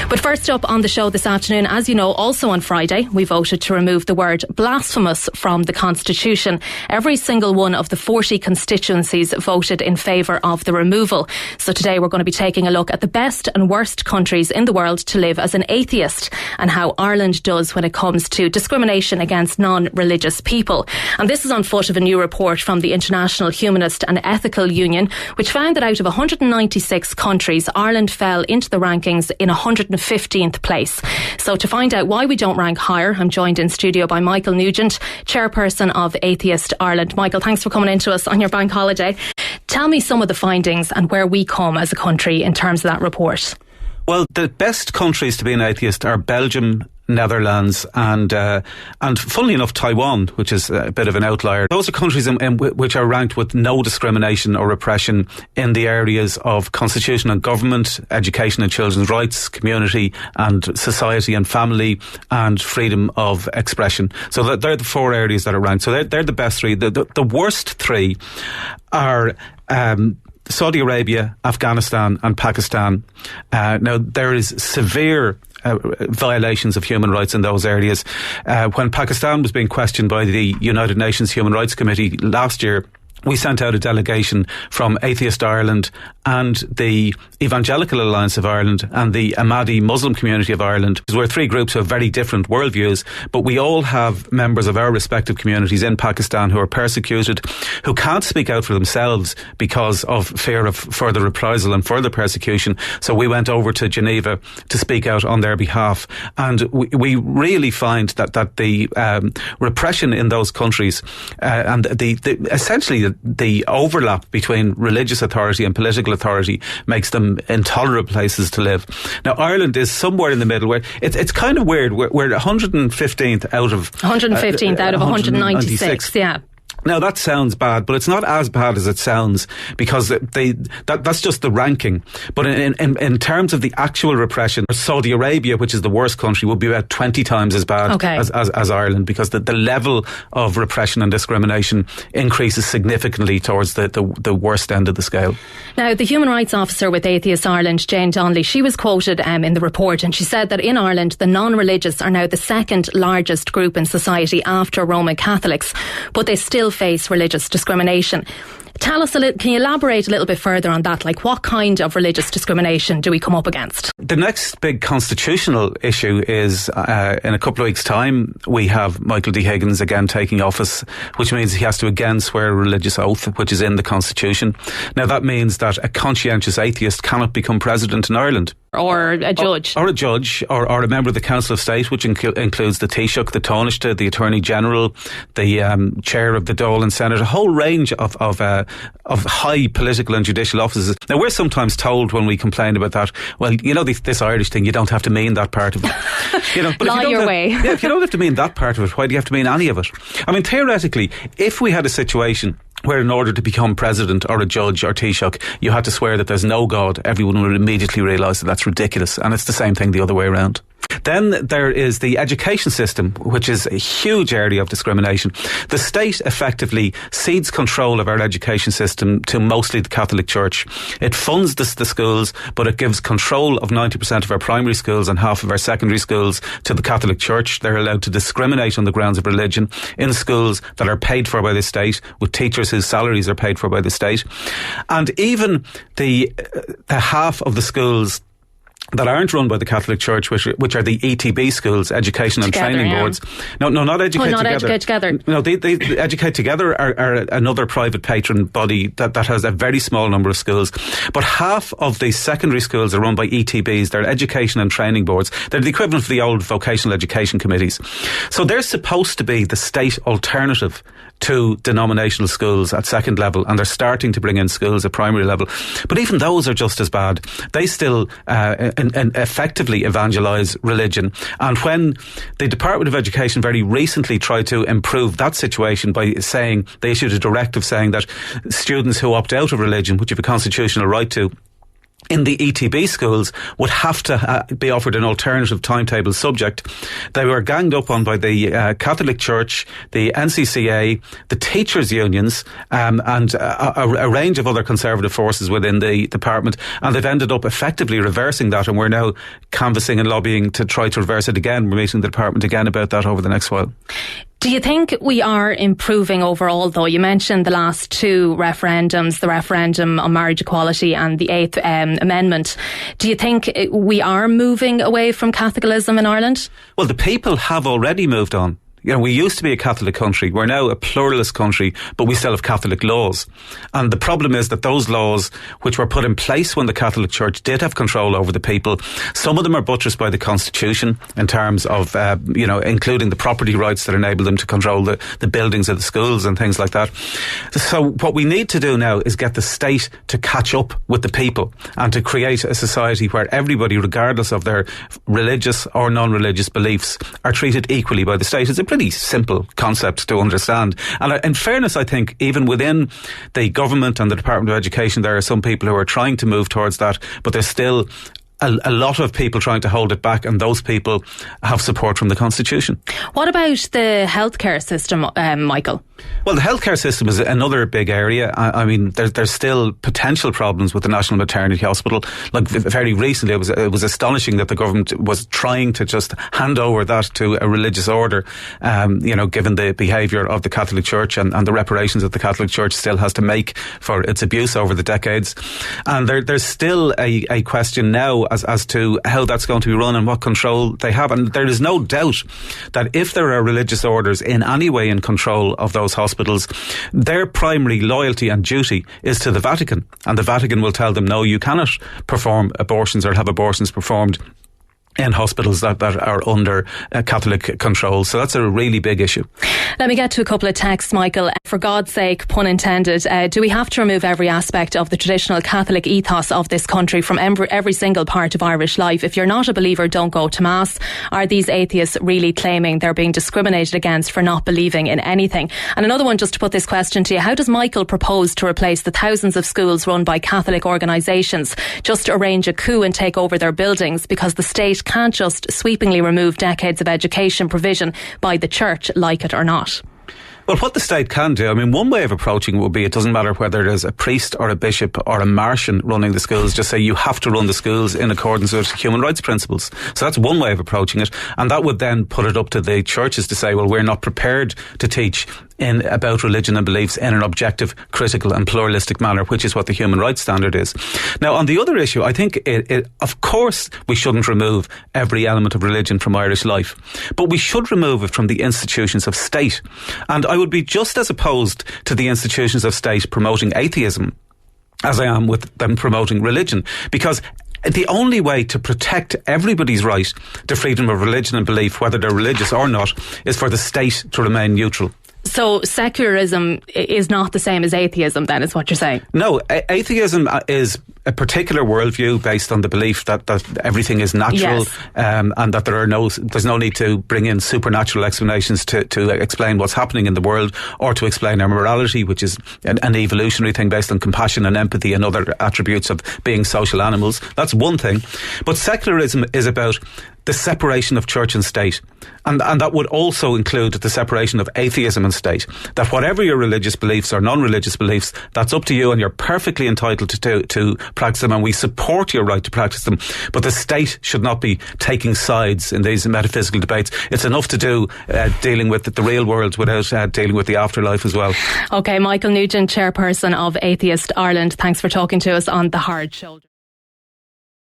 But first up on the show this afternoon, as you know, also on Friday, we voted to remove the word blasphemous from the Constitution. Every single one of the 40 constituencies voted in favour of the removal. So today we're going to be taking a look at the best and worst countries in the world to live as an atheist and how Ireland does when it comes to discrimination against non-religious people. And this is on foot of a new report from the International Humanist and Ethical Union, which found that out of 196 countries, Ireland fell into the rankings in 115th place. So to find out why we don't rank higher, I'm joined in studio by Michael Nugent, chairperson of Atheist Ireland. Michael, thanks for coming in to us on your bank holiday. Tell me some of the findings and where we come as a country in terms of that report. Well, the best countries to be an atheist are Belgium, Netherlands and funnily enough Taiwan, which is a bit of an outlier. Those are countries which are ranked with no discrimination or repression in the areas of constitution and government, education and children's rights, community and society and family, and freedom of expression. So they're the four areas that are ranked. So they're the best three. The worst three are Saudi Arabia, Afghanistan and Pakistan. Now there is severe violations of human rights in those areas. When Pakistan was being questioned by the United Nations Human Rights Committee last year, we sent out a delegation from Atheist Ireland and the Evangelical Alliance of Ireland and the Ahmadi Muslim Community of Ireland. We're three groups who have very different worldviews, but we all have members of our respective communities in Pakistan who are persecuted, who can't speak out for themselves because of fear of further reprisal and further persecution. So we went over to Geneva to speak out on their behalf. And we really find that the repression in those countries and essentially the overlap between religious authority and political authority makes them intolerable places to live. Now, Ireland is somewhere in the middle where it's kind of weird. We're 115th out of 115th out of 196. Yeah. Now that sounds bad, but it's not as bad as it sounds, because that's just the ranking. But in terms of the actual repression, Saudi Arabia, which is the worst country, would be about 20 times as bad as Ireland, because the level of repression and discrimination increases significantly towards the worst end of the scale. Now, the Human Rights Officer with Atheist Ireland, Jane Donnelly, she was quoted in the report, and she said that in Ireland the non-religious are now the second largest group in society after Roman Catholics, but they still face religious discrimination. Tell us can you elaborate a little bit further on that? Like, what kind of religious discrimination do we come up against? The next big constitutional issue is in a couple of weeks' time we have Michael D. Higgins again taking office, which means he has to again swear a religious oath, which is in the Constitution. Now that means that a conscientious atheist cannot become president in Ireland. Or a judge. Or a judge, or a member of the Council of State, which includes the Taoiseach, the Taoiseach, the Attorney General, the Chair of the Dáil and Senate, a whole range of high political and judicial offices. Now, we're sometimes told when we complain about that, well, you know, this Irish thing, you don't have to mean that part of it. You know, but lie your way. Yeah, if you don't have to mean that part of it, why do you have to mean any of it? I mean, theoretically, if we had a situation where in order to become president or a judge or Taoiseach, you had to swear that there's no God, everyone would immediately realise that that's ridiculous. And it's the same thing the other way around. Then there is the education system, which is a huge area of discrimination. The state effectively cedes control of our education system to mostly the Catholic Church. It funds the schools, but it gives control of 90% of our primary schools and half of our secondary schools to the Catholic Church. They're allowed to discriminate on the grounds of religion in schools that are paid for by the state, with teachers whose salaries are paid for by the state. And even the half of the schools that aren't run by the Catholic Church, which are the ETB schools, Education and Training Boards. No, not Educate Together. Educate Together. No, they Educate Together are another private patron body that has a very small number of schools. But half of the secondary schools are run by ETBs. They're Education and Training Boards. They're the equivalent of the old vocational education committees. So they're supposed to be the state alternative to denominational schools at second level, and they're starting to bring in schools at primary level. But even those are just as bad. They still effectively evangelise religion. And when the Department of Education very recently tried to improve that situation by saying, they issued a directive saying that students who opt out of religion, which you have a constitutional right to, in the ETB schools would have to be offered an alternative timetable subject. They were ganged up on by the Catholic Church, the NCCA, the teachers' unions, and a range of other conservative forces within the department, and they've ended up effectively reversing that, and we're now canvassing and lobbying to try to reverse it again. We're meeting the department again about that over the next while. Do you think we are improving overall, though? You mentioned the last two referendums, the referendum on marriage equality and the 8th Amendment. Do you think we are moving away from Catholicism in Ireland? Well, the people have already moved on. You know, we used to be a Catholic country. We're now a pluralist country, but we still have Catholic laws. And the problem is that those laws, which were put in place when the Catholic Church did have control over the people, some of them are buttressed by the Constitution in terms of, including the property rights that enable them to control the buildings of the schools and things like that. So what we need to do now is get the state to catch up with the people and to create a society where everybody, regardless of their religious or non-religious beliefs, are treated equally by the state. It's a pretty simple concept to understand. And in fairness, I think even within the government and the Department of Education, there are some people who are trying to move towards that, but there's still a lot of people trying to hold it back, and those people have support from the Constitution. What about the healthcare system, Michael? Well, the healthcare system is another big area. I mean, there's still potential problems with the National Maternity Hospital. Like very recently, it was astonishing that the government was trying to just hand over that to a religious order, given the behaviour of the Catholic Church and the reparations that the Catholic Church still has to make for its abuse over the decades. And there's still a question now as to how that's going to be run and what control they have. And there is no doubt that if there are religious orders in any way in control of those hospitals, their primary loyalty and duty is to the Vatican. And the Vatican will tell them, no, you cannot perform abortions or have abortions performed in hospitals that are under Catholic control. So that's a really big issue. Let me get to a couple of texts, Michael. For God's sake, pun intended, do we have to remove every aspect of the traditional Catholic ethos of this country from every single part of Irish life? If you're not a believer, don't go to Mass. Are these atheists really claiming they're being discriminated against for not believing in anything? And another one, just to put this question to you, how does Michael propose to replace the thousands of schools run by Catholic organisations? Just arrange a coup and take over their buildings, because the state can't just sweepingly remove decades of education provision by the church, like it or not. Well, what the state can do, I mean, one way of approaching it would be, it doesn't matter whether there's a priest or a bishop or a Martian running the schools, just say you have to run the schools in accordance with human rights principles. So that's one way of approaching it. And that would then put it up to the churches to say, well, we're not prepared to teach about religion and beliefs in an objective, critical and pluralistic manner, which is what the human rights standard is. Now, on the other issue, I think of course we shouldn't remove every element of religion from Irish life, but we should remove it from the institutions of state. And I would be just as opposed to the institutions of state promoting atheism as I am with them promoting religion, because the only way to protect everybody's right to freedom of religion and belief, whether they're religious or not, is for the state to remain neutral. So secularism is not the same as atheism, then, is what you're saying? No, atheism is a particular worldview based on the belief that everything is natural, yes. And that there's no need to bring in supernatural explanations to explain what's happening in the world, or to explain our morality, which is an evolutionary thing based on compassion and empathy and other attributes of being social animals. That's one thing. But secularism is about the separation of church and state. And that would also include the separation of atheism and state. That whatever your religious beliefs or non-religious beliefs, that's up to you, and you're perfectly entitled to practice them, and we support your right to practice them. But the state should not be taking sides in these metaphysical debates. It's enough to do dealing with the real world without dealing with the afterlife as well. OK, Michael Nugent, chairperson of Atheist Ireland, thanks for talking to us on The Hard Shoulder.